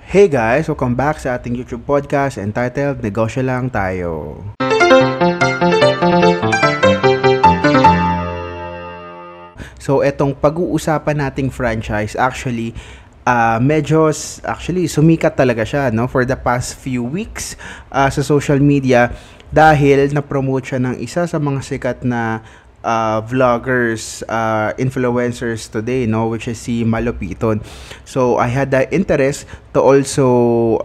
Hey guys, welcome back sa ating YouTube podcast entitled Negosyo Lang Tayo. So, etong pag-uusapan nating franchise, actually sumikat talaga siya no for the past few weeks sa social media dahil na-promote siya ng isa sa mga sikat na vloggers, influencers today, no, which is si Malupiton. So I had the interest to also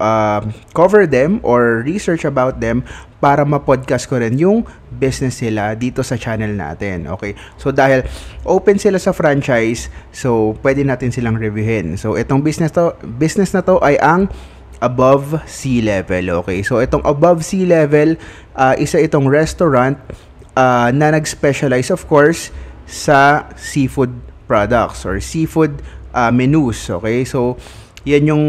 cover them or research about them para ma-podcast ko rin yung business sila dito sa channel natin. Okay? So dahil open sila sa franchise, so pwede natin silang reviewin. So itong business na to ay ang Above Sea Level. Okay? So itong Above Sea Level, isa itong restaurant na nag-specialize of course sa seafood products or seafood menus. Okay? So yan yung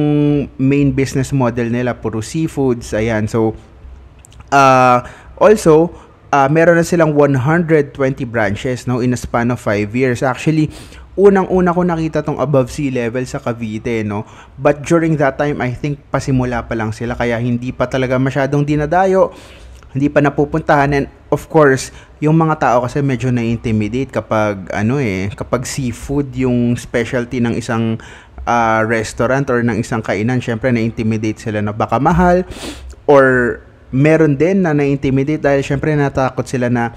main business model nila, puro seafoods. Ayan. So also, meron na silang 120 branches no in a span of 5 years. Actually, unang-una ko nakita tong Above Sea Level sa Cavite, no. But during that time, I think pasimula pa lang sila kaya hindi pa talaga masyadong dinadayo, hindi pa napupuntahan. And of course, yung mga tao kasi medyo na-intimidate kapag kapag seafood yung specialty ng isang restaurant or ng isang kainan. Syempre na-intimidate sila na baka mahal, or meron din na na-intimidate dahil syempre natakot sila na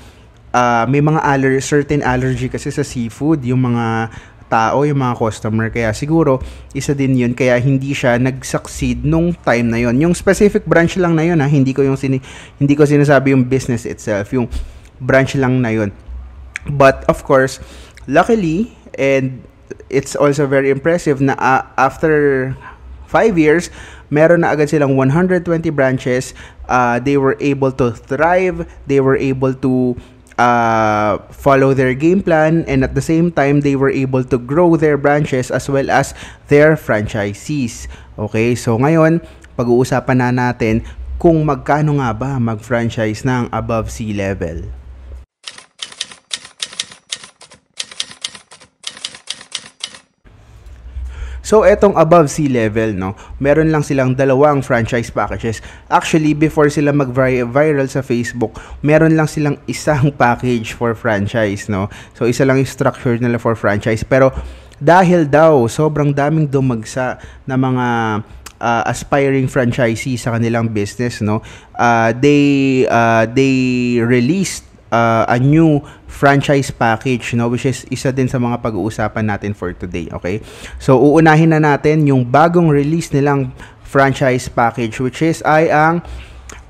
may mga certain allergy kasi sa seafood yung mga tao, yung mga customer. Kaya siguro isa din yun kaya hindi siya nag-succeed nung time na yun. Yung specific branch lang na yun, hindi ko sinasabi yung business itself, yung branch lang na yun. But of course, luckily, and it's also very impressive na after 5 years, meron na agad silang 120 branches. They were able to thrive. They were able to follow their game plan, and at the same time, they were able to grow their branches as well as their franchisees. Okay, so ngayon, pag-uusapan na natin kung magkano nga ba mag-franchise ng Above Sea Level. So, etong Above Sea Level, no, meron lang silang dalawang franchise packages. Actually, before sila mag-viral sa Facebook, meron lang silang isang package for franchise, no. So, isa lang yung structure nila for franchise. Pero, dahil daw, sobrang daming dumagsa na mga aspiring franchisee sa kanilang business, no, they released a new franchise package, no, which is isa din sa mga pag-uusapan natin for today. Okay, so uunahin na natin yung bagong release nilang franchise package, which is ang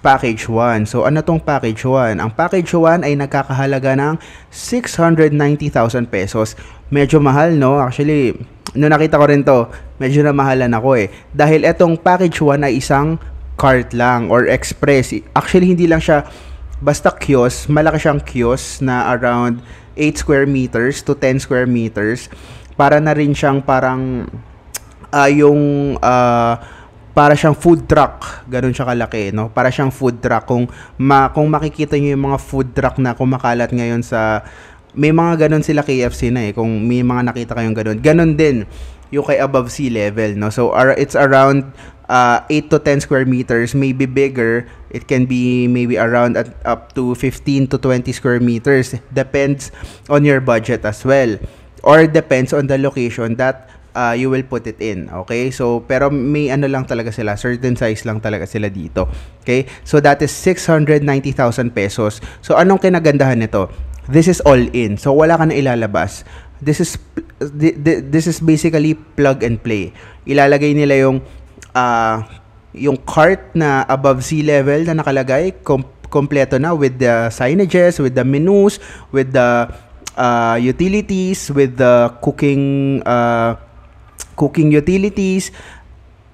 package 1. So ano tong package 1? Ang package 1 ay nagkakahalaga ng 690,000 pesos. Medyo mahal, no? Actually, no, nakita ko rin to, medyo namahalan ako dahil etong package 1 ay isang cart lang or express. Actually, hindi lang siya basta kiosk, malaki siyang kiosk na around 8 square meters to 10 square meters. Para na rin siyang parang para siyang food truck. Ganun siya kalaki, no? Para siyang food truck. Kung makikita niyo yung mga food truck na kumakalat ngayon may mga ganun sila KFC na kung may mga nakita kayong ganun. Ganun din yung kay Above Sea Level, no? So it's around 8 to 10 square meters, maybe bigger. It can be maybe around up to 15 to 20 square meters. Depends on your budget as well. Or depends on the location that you will put it in. Okay? So, pero may lang talaga sila. Certain size lang talaga sila dito. Okay? So, that is 690,000 pesos. So, anong kinagandahan nito? This is all in. So, wala ka na ilalabas. This is basically plug and play. Ilalagay nila yung cart na Above Sea Level na nakalagay, kompleto na with the signages, with the menus, with the utilities, with the cooking utilities,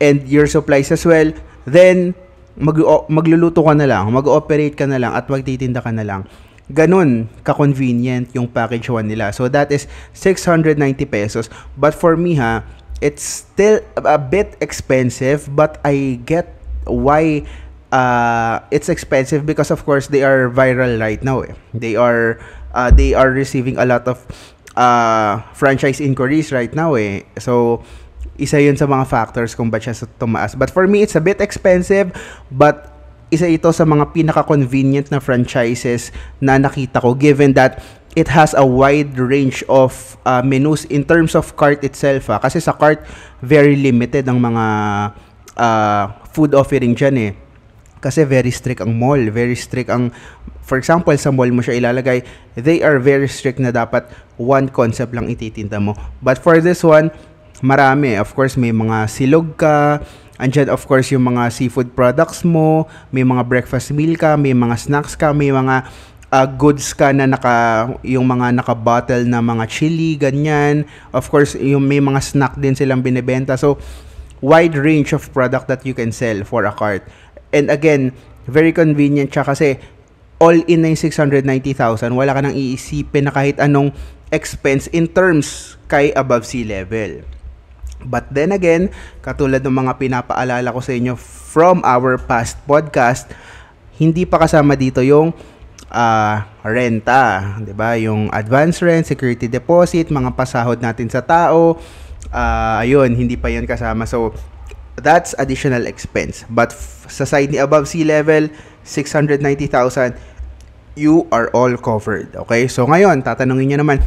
and your supplies as well. Then, magluluto ka na lang, mag-ooperate ka na lang, at magtitinda ka na lang. Ganun ka-convenient yung package 1 nila. So, that is 690 pesos. But for me, it's still a bit expensive, but I get why it's expensive, because of course they are viral right now. They are receiving a lot of franchise inquiries right now. So isa yun sa mga factors kung ba't siya tumaas. But for me, it's a bit expensive, but isa ito sa mga pinaka-convenient na franchises na nakita ko, given that it has a wide range of menus in terms of cart itself. Kasi sa cart, very limited ang mga food offering dyan eh. Kasi very strict ang mall, very strict ang, for example, sa mall mo siya ilalagay, they are very strict na dapat one concept lang ititinda mo. But for this one, marami. Of course, may mga silog ka, andyan of course yung mga seafood products mo, may mga breakfast meal ka, may mga snacks ka, may mga goods ka na yung mga naka-bottle na mga chili, ganyan. Of course, yung may mga snack din silang binebenta. So, wide range of product that you can sell for a cart. And again, very convenient siya kasi all in na yung 690,000. Wala ka nang iisipin na kahit anong expense in terms kay above sea level. But then again, katulad ng mga pinapaalala ko sa inyo from our past podcast, hindi pa kasama dito yung renta, 'di ba? Yung advance rent, security deposit, mga pasahod natin sa tao, ayun, hindi pa 'yun kasama. So that's additional expense. But sa side ni above sea level, 690,000, you are all covered. Okay? So ngayon, tatanungin niyo naman,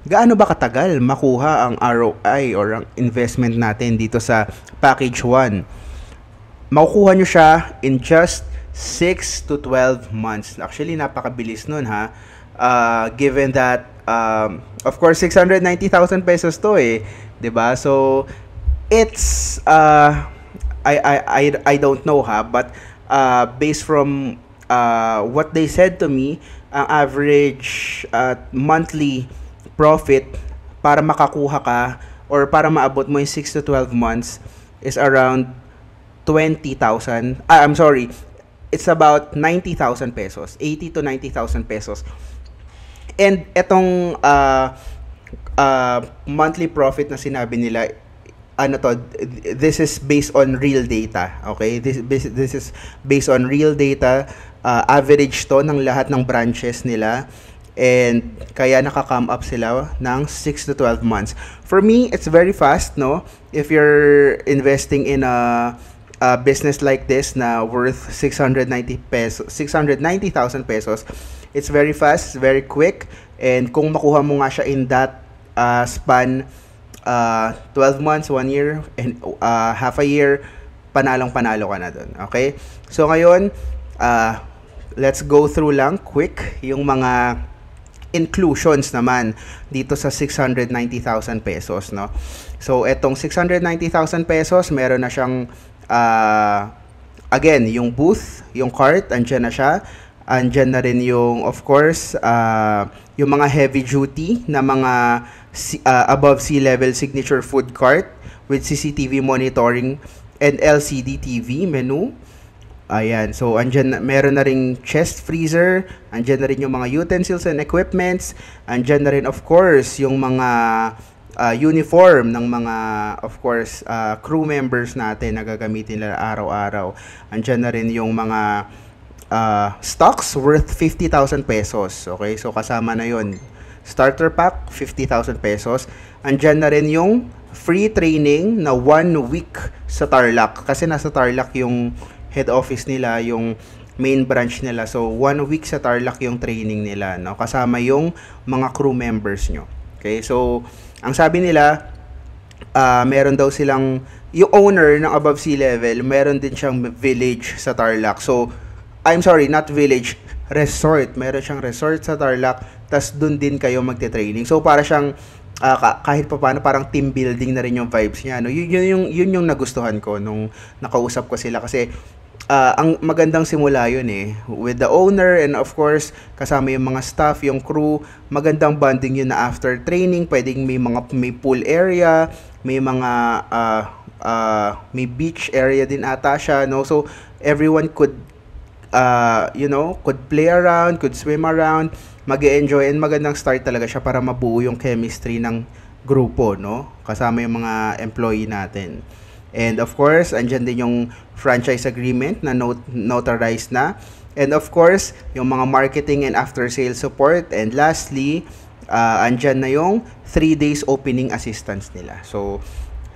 gaano ba katagal makuha ang ROI or ang investment natin dito sa package 1? Makukuha nyo siya in just 6 to 12 months. Actually, napakabilis nun ha. Given that, of course, 690,000 pesos to eh. 'Di ba? So, it's, I don't know ha, but based from what they said to me, ang average monthly profit para makakuha ka or para maabot mo yung 6 to 12 months is around 20,000. I'm sorry. It's about 90,000 pesos. 80 to 90,000 pesos. And etong monthly profit na sinabi nila, this is based on real data. Okay? This is based on real data. Average to ng lahat ng branches nila. And kaya nakakam up sila ng 6 to 12 months. For me, it's very fast, no? If you're investing in a business like this na worth 690,000 pesos, it's very fast, very quick. And kung makuha mo nga siya in that span, 12 months, 1 year, and half a year, panalong-panalo ka na dun. Okay? So ngayon, let's go through lang quick yung mga inclusions naman dito sa 690,000 pesos, no? So, etong 690,000 pesos, meron na siyang, again, yung booth, yung cart, andyan na siya. Andyan na rin yung, of course, yung mga heavy duty na mga above sea level signature food cart with CCTV monitoring and LCD TV menu. Ayan, so andyan, meron na ring chest freezer, andyan na rin yung mga utensils and equipments, andyan na rin of course yung mga uniform ng mga, of course, crew members natin na gagamitin nila araw-araw. Andyan na rin yung mga stocks worth 50,000 pesos. Okay, so kasama na yon. Starter pack, 50,000 pesos. Andyan na rin yung free training na 1 week sa Tarlac. Kasi nasa Tarlac yung head office nila, yung main branch nila. So, 1 week sa Tarlac yung training nila, no? Kasama yung mga crew members nyo. Okay, so, ang sabi nila, meron daw silang, yung owner ng above sea level, meron din siyang village sa Tarlac. So, I'm sorry, not village, resort. Meron siyang resort sa Tarlac, tas dun din kayo magte-training. So, para siyang, kahit pa paano, parang team building na rin yung vibes niya, no? Yun yung nagustuhan ko nung nakausap ko sila. Kasi, ang magandang simula yun eh. With the owner and of course, kasama yung mga staff, yung crew, magandang bonding yun na after training, pwedeng may pool area, may mga, may beach area din ata siya, no? So, everyone could, could play around, could swim around, mag-enjoy, and magandang start talaga siya para mabuo yung chemistry ng grupo, no? Kasama yung mga employee natin. And of course, andyan din yung franchise agreement na notarized na. And of course, yung mga marketing and after-sales support. And lastly, andyan na yung 3 days opening assistance nila. So,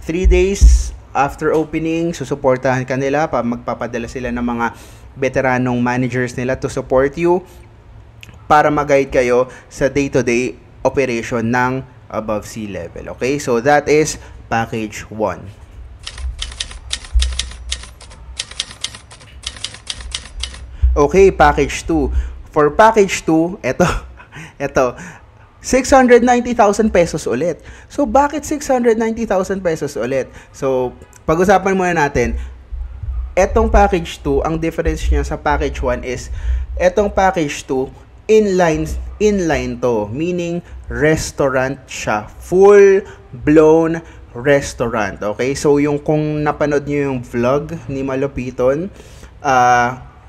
3 days after opening, susuportahan ka nila, magpapadala sila ng mga veteranong managers nila to support you para mag-guide kayo sa day-to-day operation ng Above Sea Level. Okay? So, that is package 1. Okay, package 2. For package 2, eto, 690,000 pesos ulit. So, bakit 690,000 pesos ulit? So, pag-usapan muna natin, etong package 2, ang difference niya sa package 1 is, etong package 2, inline to. Meaning, restaurant siya. Full-blown restaurant. Okay? So, yung kung napanood nyo yung vlog ni Malupiton,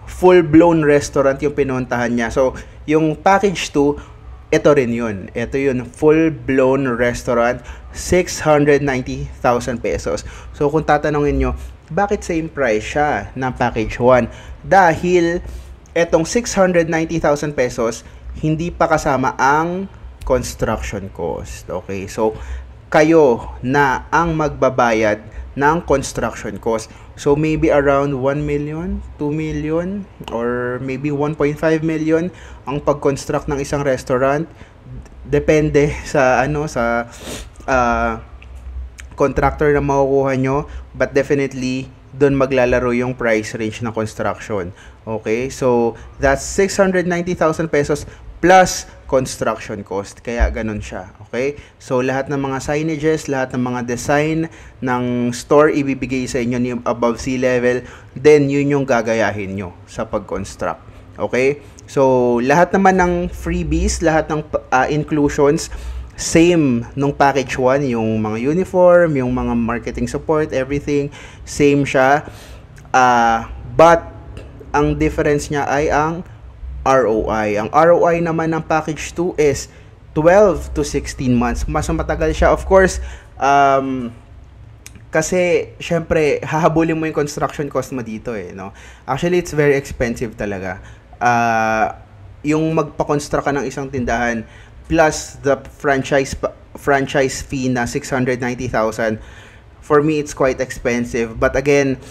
full-blown restaurant yung pinuntahan niya. So, yung package 2, ito rin yun. Ito yun, full-blown restaurant, 690,000 pesos. So, kung tatanungin nyo, bakit same price siya ng package 1? Dahil, etong 690,000 pesos, hindi pa kasama ang construction cost. Okay? So, kayo na ang magbabayad ng construction cost. So, maybe around 1 million, 2 million, or maybe 1.5 million ang pag-construct ng isang restaurant. Depende sa, contractor na makukuha nyo. But definitely, doon maglalaro yung price range ng construction. Okay? So, that's 690,000 pesos plus construction cost. Kaya ganun siya. Okay? So, lahat ng mga signages, lahat ng mga design ng store ibibigay sa inyo ni Above Sea Level, then yun yung gagayahin nyo sa pag-construct. Okay? So, lahat naman ng freebies, lahat ng inclusions, same nung package 1, yung mga uniform, yung mga marketing support, everything, same siya. But, ang difference niya ay ang ROI. Ang ROI naman ng package 2 is 12 to 16 months. Mas matagal siya. Of course, kasi, syempre, hahabulin mo yung construction cost mo dito no? Actually, it's very expensive talaga. Yung magpa-construct ka ng isang tindahan, plus the franchise fee na 690,000, for me, it's quite expensive. But again,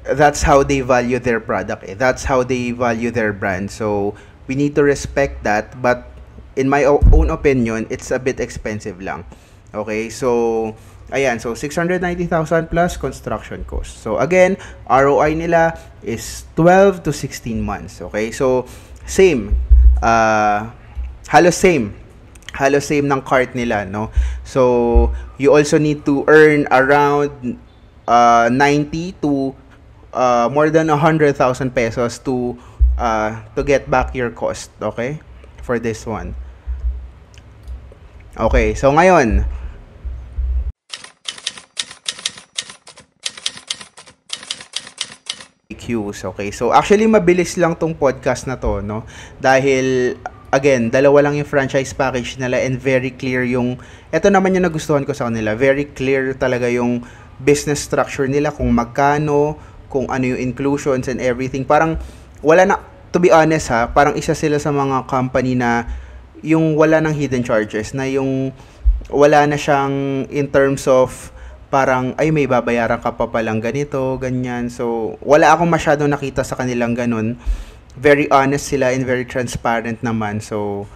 that's how they value their product. That's how they value their brand. So, we need to respect that. But, in my own opinion, it's a bit expensive lang. Okay? So, ayan. So, 690,000 plus construction cost. So, again, ROI nila is 12 to 16 months. Okay? So, same. Halos same. Halos same ng cart nila, no? So, you also need to earn around 90 to more than 100,000 pesos to get back your cost, okay? For this one. Okay, so ngayon, FAQs, okay? So actually mabilis lang tong podcast na to, no? Dahil again, dalawa lang yung franchise package nila and very clear yung, eto naman yung nagustuhan ko sa kanila, very clear talaga yung business structure nila, kung magkano, kung ano yung inclusions and everything. Parang wala na, to be honest parang isa sila sa mga company na yung wala ng hidden charges, na yung wala na siyang in terms of parang ay may babayaran ka pa palang ganito, ganyan. So wala akong masyadong nakita sa kanilang ganun. Very honest sila and very transparent naman. So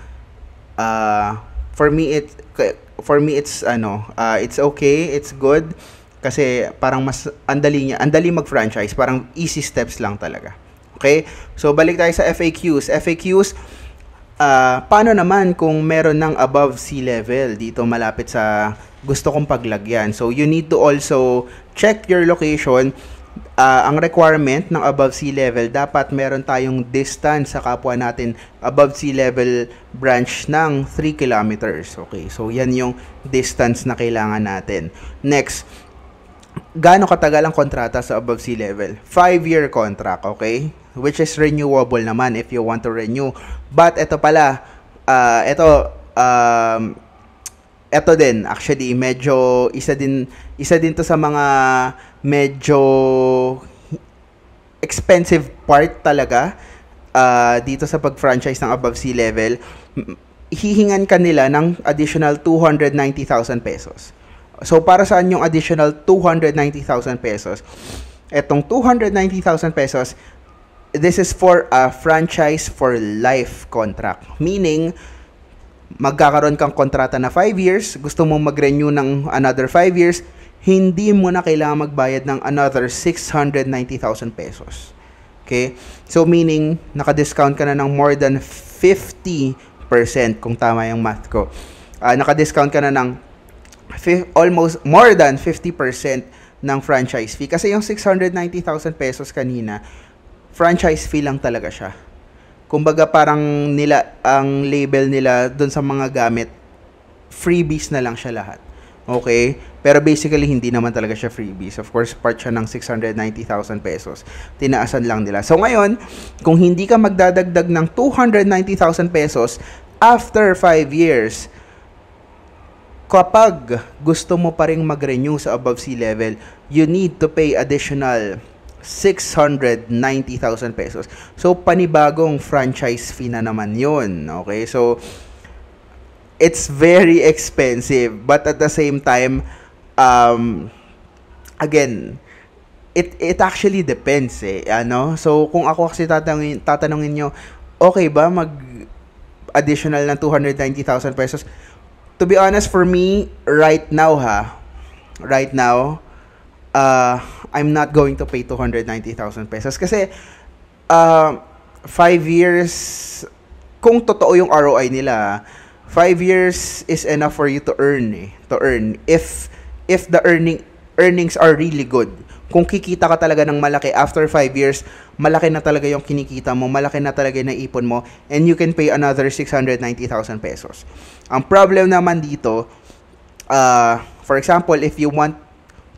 for me it's it's okay, it's good. Kasi parang mas andali mag-franchise, parang easy steps lang talaga. Okay? So balik tayo sa FAQs. Paano naman kung meron ng Above Sea Level dito malapit sa gusto kong paglagyan? So you need to also check your location. Ang requirement ng Above Sea Level, dapat meron tayong distance sa kapwa natin Above Sea Level branch ng 3 kilometers. Okay? So yan yung distance na kailangan natin. Next, gaano katagal ang kontrata sa Above Sea Level? 5-year contract, okay? Which is renewable naman if you want to renew. But ito pala, ito din, actually, medyo isa din to sa mga medyo expensive part talaga dito sa pag-franchise ng Above Sea Level. Hihingan ka nila ng additional 290,000 pesos. So, para saan yung additional 290,000 pesos? Etong 290,000 pesos, this is for a franchise for life contract. Meaning, magkakaroon kang kontrata na 5 years, gusto mo mag-renew ng another 5 years, hindi mo na kailangan magbayad ng another 690,000 pesos. Okay? So, meaning, naka-discount ka na ng more than 50%, kung tama yung math ko. Naka-discount ka na ng almost more than 50% ng franchise fee. Kasi yung 690,000 pesos kanina, franchise fee lang talaga siya. Kumbaga parang ang label nila dun sa mga gamit, freebies na lang siya lahat. Okay? Pero basically, hindi naman talaga siya freebies. Of course, part siya ng 690,000 pesos. Tinaasan lang nila. So ngayon, kung hindi ka magdadagdag ng 290,000 pesos after 5 years, kapag gusto mo pa rin mag-renew sa above sea level, you need to pay additional 690,000 pesos. So, panibagong franchise fee na naman yun. Okay? So, it's very expensive. But at the same time, again, it actually depends eh. Ano? So, kung ako kasi tatanungin nyo, okay ba mag-additional ng 290,000 pesos? To be honest, for me, right now, I'm not going to pay 290,000 pesos. Kasi, 5 years, kung totoo yung ROI nila, 5 years is enough for you to earn. If the earnings are really good. Kung kikita ka talaga ng malaki after 5 years, malaki na talaga yung kinikita mo, malaki na talaga yung naipon mo, and you can pay another 690,000 pesos. Ang problem naman dito, for example, if you want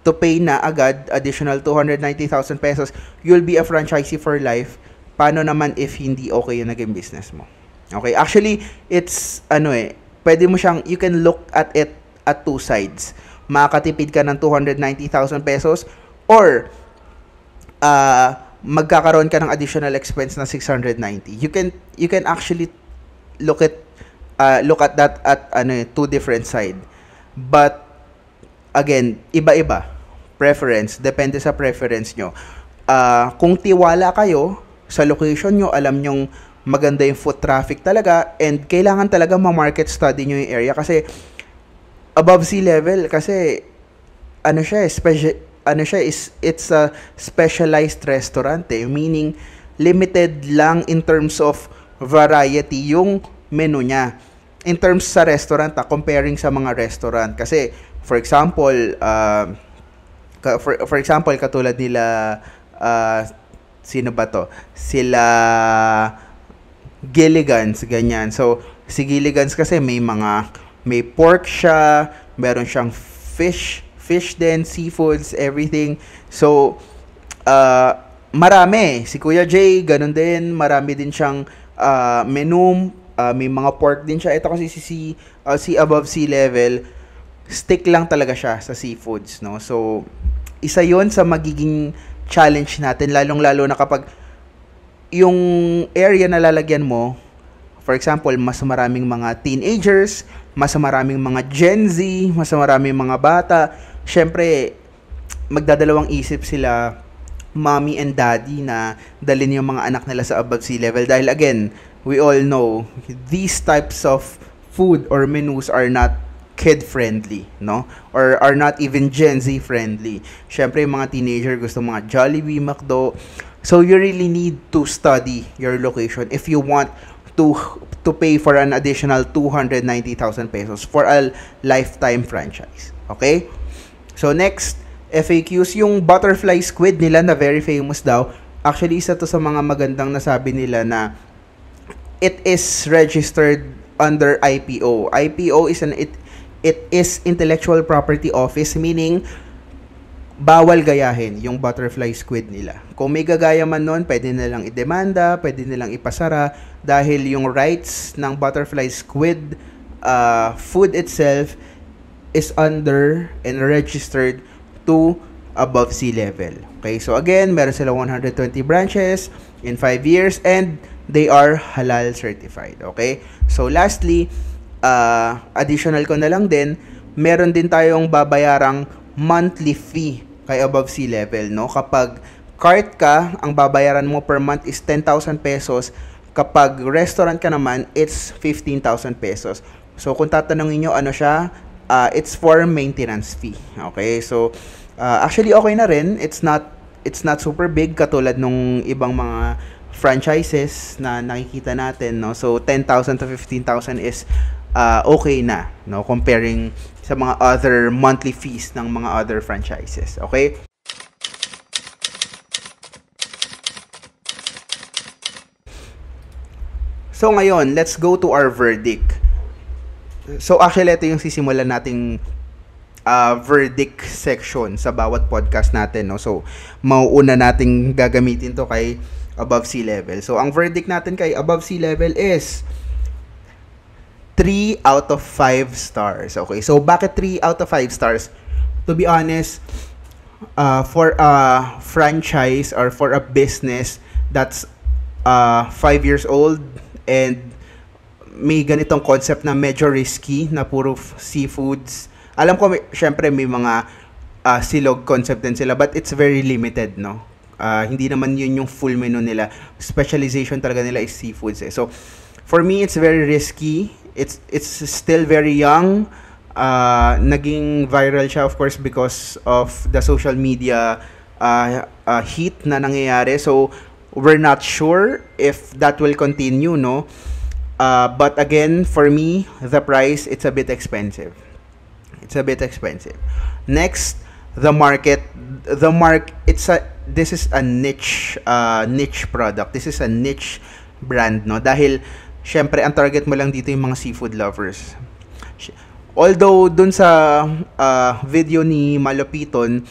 to pay na agad additional 290,000 pesos, you'll be a franchisee for life. Paano naman if hindi okay yung naging business mo? Okay, actually, it's, pwede mo siyang, you can look at it at two sides. Makakatipid ka ng 290,000 pesos, or magkakaroon ka ng additional expense na 690. You can actually look at that at two different side. But again, iba-iba preference, depende sa preference nyo. Kung tiwala kayo sa location nyo, alam nyong maganda yung foot traffic talaga, and kailangan talaga ma-market study nyo yung area kasi above sea level, kasi it's a specialized restaurant meaning limited lang in terms of variety yung menu niya. In terms sa restaurant, comparing sa mga restaurant, kasi for example, katulad nila, sino ba to? Sila Gilligan's, ganyan. So, si Gilligan's kasi may pork siya, meron siyang fish din, seafoods, everything. So, marami. Si Kuya Jay, ganun din. Marami din siyang menu. May mga pork din siya. Ito kasi si above sea level, stick lang talaga siya sa seafoods, no? So, isa yon sa magiging challenge natin, lalong-lalo na kapag yung area na lalagyan mo, for example, mas maraming mga teenagers, mas maraming mga Gen Z, mas maraming mga bata, syempre, magdadalawang isip sila, mommy and daddy, na dalhin yung mga anak nila sa above sea level. Dahil again, we all know, these types of food or menus are not kid-friendly, no? Or are not even Gen Z-friendly. Syempre, yung mga teenager gusto mga Jollibee, McDo. So, you really need to study your location if you want to pay for an additional 290,000 pesos for a lifetime franchise. Okay? So, next, FAQs, yung butterfly squid nila na very famous daw. Actually, isa to sa mga magandang nasabi nila na it is registered under IPO. IPO is it is Intellectual Property Office, meaning bawal gayahin yung butterfly squid nila. Kung may gagaya man nun, pwede nilang idemanda, pwede nilang ipasara, dahil yung rights ng butterfly squid food itself is under and registered to above sea level. Okay, so again, meron sila 120 branches in 5 years, and they are halal certified. Okay, so lastly, additional ko na lang din, meron din tayong babayarang monthly fee kay Above Sea Level, no? Kapag cart ka, ang babayaran mo per month is 10,000 pesos. Kapag restaurant ka naman, it's 15,000 pesos. So, kung tatanungin nyo, ano siya? It's for maintenance fee. Okay? So, actually, okay na rin. It's not super big katulad nung ibang mga franchises na nakikita natin, no? So 10,000 to 15,000 is okay na, no, comparing sa mga other monthly fees ng mga other franchises. Okay? So ngayon, let's go to our verdict. So actually, ito yung sisimulan nating verdict section sa bawat podcast natin, no? So, mauuna nating gagamitin to kay Above Sea Level. So, ang verdict natin kay Above Sea Level is 3 out of 5 stars. Okay, so bakit 3 out of 5 stars? To be honest, for a franchise or for a business that's 5 years old and may ganitong concept na medyo risky, na puro seafoods. Alam ko, syempre may mga silog concept din sila, but it's very limited, no? Hindi naman yun yung full menu nila. Specialization talaga nila is seafoods, eh. So, for me, it's very risky. It's still very young. Naging viral siya, of course, because of the social media heat na nangyayari. So, we're not sure if that will continue, no? But again, for me, the price, it's a bit expensive. Next, the market. This is a niche product. This is a niche brand, no? Dahil syempre ang target mo lang dito yung mga seafood lovers. Although dun sa video ni Malupiton,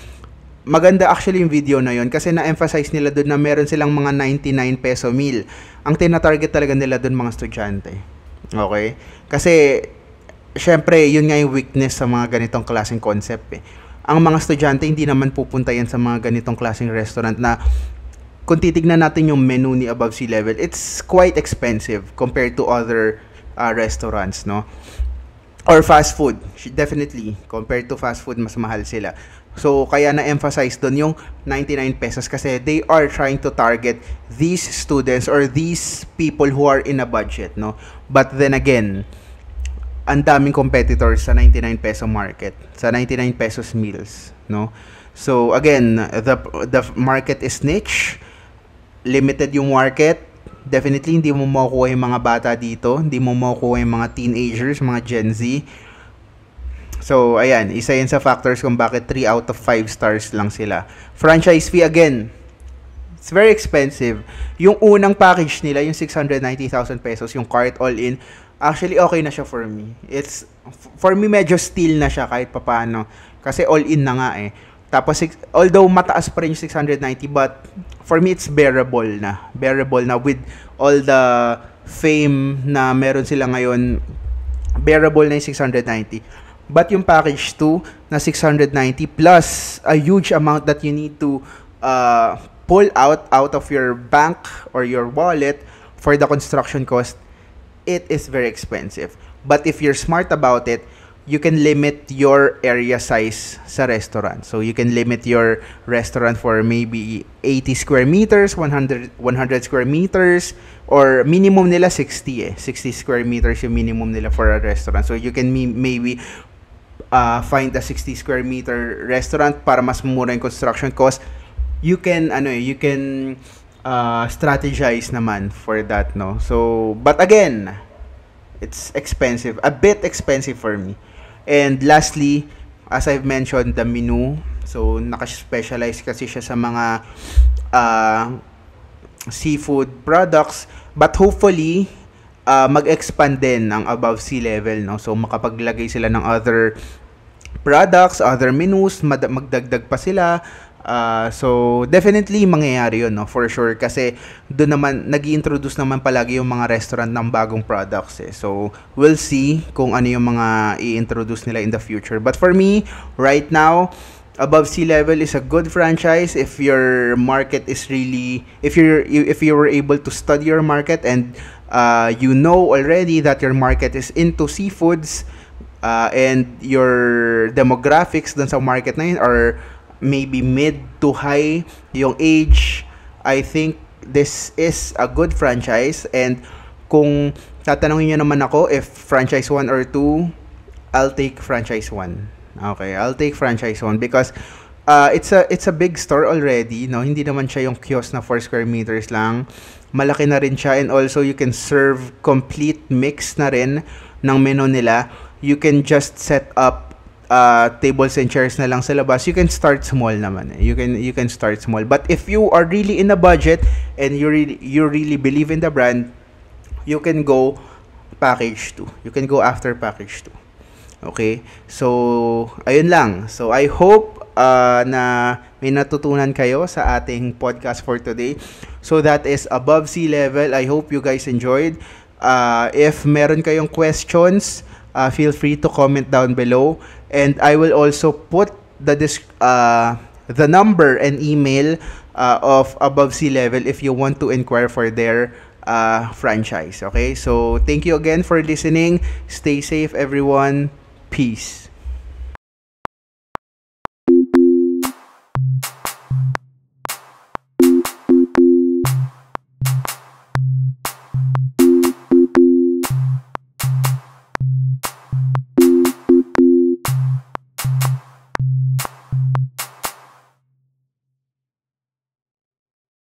maganda actually yung video na yon kasi na-emphasize nila dun na meron silang mga 99 peso meal. Ang tina-target talaga nila dun mga estudyante. Okay? Kasi syempre, yun nga yung weakness sa mga ganitong klaseng concept, eh. Ang mga estudyante, hindi naman pupunta yan sa mga ganitong klaseng restaurant na kung titignan natin yung menu ni Above Sea Level, it's quite expensive compared to other restaurants, no? Or fast food. Definitely, compared to fast food, mas mahal sila. So, kaya na-emphasize doon yung 99 pesos kasi they are trying to target these students or these people who are in a budget, no? But then again, ang daming competitors sa 99 peso market, sa 99 pesos meals, no? So again, the market is niche, limited yung market. Definitely hindi mo makukuha yung mga bata dito, hindi mo makukuha yung mga teenagers, mga Gen Z. So ayan, isa yan sa factors kung bakit 3 out of 5 stars lang sila. Franchise fee again, it's very expensive. Yung unang package nila, yung 690,000 pesos, yung cart all-in, actually, okay na siya for me. For me, medyo steal na siya kahit papaano. Kasi all-in na nga, eh. Tapos, although mataas pa rin yung 690, but for me, it's bearable na. Bearable na with all the fame na meron sila ngayon. Bearable na yung 690. But yung package 2 na 690 plus a huge amount that you need to pull out of your bank or your wallet for the construction cost, it is very expensive. But if you're smart about it, you can limit your area size sa restaurant. So you can limit your restaurant for maybe 80 square meters, 100 square meters, or minimum nila 60 60 square meters yung minimum nila for a restaurant. So you can maybe find a 60 square meter restaurant para mas mura yung construction cost. You can strategize naman for that, no? So, but again, it's expensive, a bit expensive for me. And lastly, as I've mentioned, the menu. So, naka-specialize kasi siya sa mga seafood products, but hopefully mag-expand din ang Above Sea Level, no? So, makapaglagay sila ng other products, other menus, magdagdag pa sila. So definitely mangyayari yun, no, for sure, kasi doon naman nag-i-introduce naman palagi yung mga restaurant ng bagong products, eh. So we'll see kung ano yung mga i-introduce nila in the future. But for me, right now, Above Sea Level is a good franchise if your market is really, if you were able to study your market and you know already that your market is into seafoods. and your demographics dun sa market na yun, or maybe mid to high yung age, I think this is a good franchise. And kung tatanungin nyo naman ako if franchise 1 or 2, I'll take franchise 1. Okay, I'll take franchise 1 because it's a big store already, no? Hindi naman siya yung kiosk na 4 square meters lang. Malaki na rin siya, and also you can serve complete mix na rin ng menu nila. You can just set up tables and chairs na lang sa labas. You can start small naman. You can start small. But if you are really in a budget and you really believe in the brand, you can go package 2. You can go after package 2. Okay? So, ayun lang. So, I hope na may natutunan kayo sa ating podcast for today. So, that is Above Sea Level. I hope you guys enjoyed. If meron kayong questions, feel free to comment down below. And I will also put the number and email of Above Sea Level if you want to inquire for their franchise. Okay? So, thank you again for listening. Stay safe, everyone. Peace.